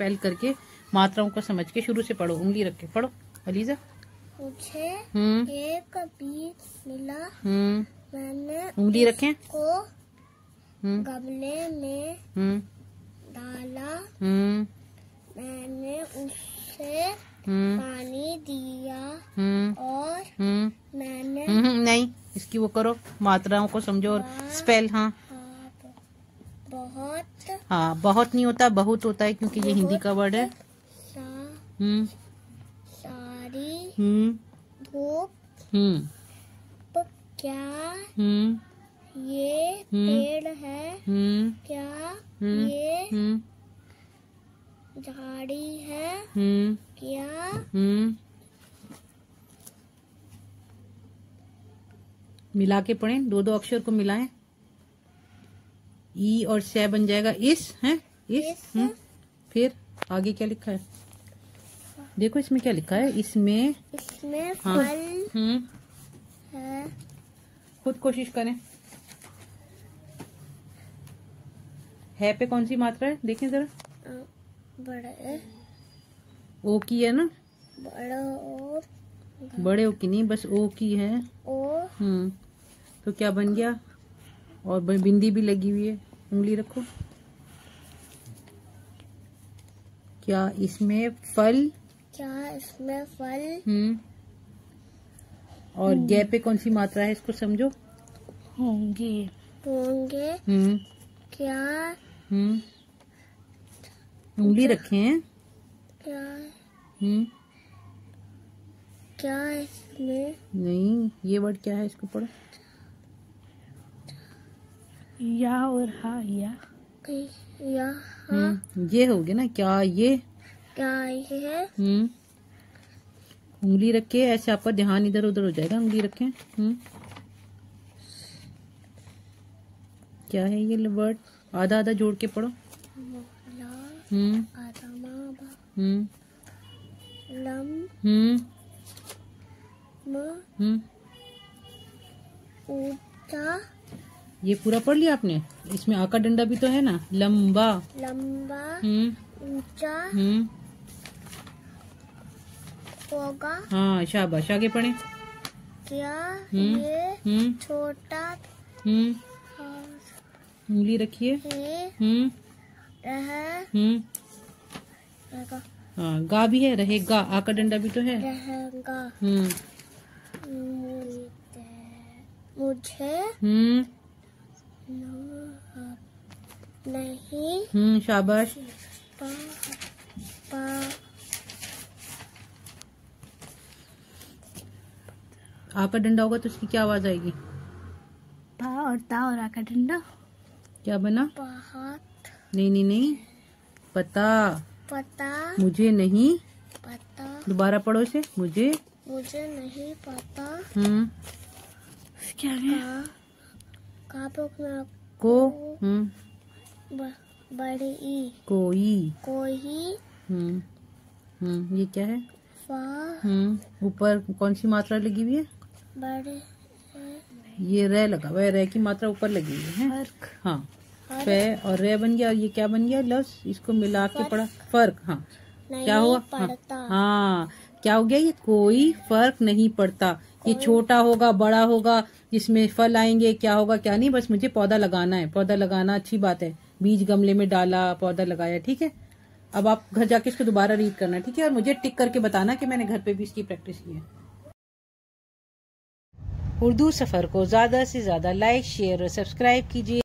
Spell करके मात्राओं को समझ के शुरू से पढ़ो। उंगली रख के पढ़ो अलीजा। मुझे एक बीज मिला, मैंने उंगली रखें को गमले में डाला, मैंने उसे पानी दिया और मैंने नहीं, इसकी वो करो, मात्राओं को समझो और स्पेल। हाँ बहुत, हाँ बहुत नहीं होता, बहुत होता है, क्योंकि ये हिंदी का वर्ड है। सारी धूप क्या ये पेड़ है, क्या ये झाड़ी है, क्या मिला के पढ़ें, दो दो अक्षर को मिलाएं। ई और से बन जाएगा इस, है इस। फिर आगे क्या लिखा है, देखो इसमें क्या लिखा है, इसमें फल है। खुद कोशिश करें, है पे कौन सी मात्रा है देखें जरा। बड़े ओ की है ना, बड़े ओ की नहीं, बस ओ की है। ओ तो क्या बन गया, और बिंदी भी लगी हुई है। उंगली रखो, क्या इसमें फल, क्या इसमें फल, और गे पे कौन सी मात्रा है, इसको समझो। होंगे, होंगे क्या, उंगली रखें, क्या क्या इसमें, नहीं ये वर्ड क्या है, इसको पढ़ो। या और हा, या ये हो गया ना, क्या ये, क्या ये उंगली रखे, ऐसे आपका ध्यान इधर उधर हो जाएगा। उंगली रखें, क्या है ये वर्ड, आधा आधा जोड़ के पढ़ो। ऊंचा, ये पूरा पढ़ लिया आपने, इसमें आ का डंडा भी तो है ना, लंबा, लंबा, ऊंचा होगा। हाँ शाबाश, आगे पढ़े। क्या ये छोटा, उंगली रखिए, हाँ गा भी है, रहेगा, आ का डंडा भी तो है, रहेगा। मुझे नहीं, शाबाश। आ का डंडा होगा तो उसकी क्या आवाज आएगी, पा और ता और आ का डंडा क्या बना, बहुत, नहीं पता, पता मुझे नहीं पता, दोबारा पढ़ो इसे, मुझे नहीं पता, क्या है, को बड़ी बड़ी, कोई ये क्या है, ऊपर कौन सी मात्रा लगी हुई है, बड़े, ये रे लगा हुआ है, रे की मात्रा ऊपर लगी हुई है। हाँ फे और रे बन गया, और ये क्या बन गया, लफ्ज, इसको मिला के पढ़ा, फर्क। हाँ क्या हुआ, हाँ क्या हो गया, ये कोई फर्क नहीं पड़ता, ये छोटा होगा बड़ा होगा, इसमें फल आएंगे, क्या होगा क्या नहीं, बस मुझे पौधा लगाना है। पौधा लगाना अच्छी बात है, बीज गमले में डाला, पौधा लगाया, ठीक है। अब आप घर जाके इसको दोबारा रीड करना, ठीक है, और मुझे टिक करके बताना कि मैंने घर पे भी इसकी प्रैक्टिस की है। उर्दू सफर को ज्यादा से ज्यादा लाइक, शेयर और सब्सक्राइब कीजिए।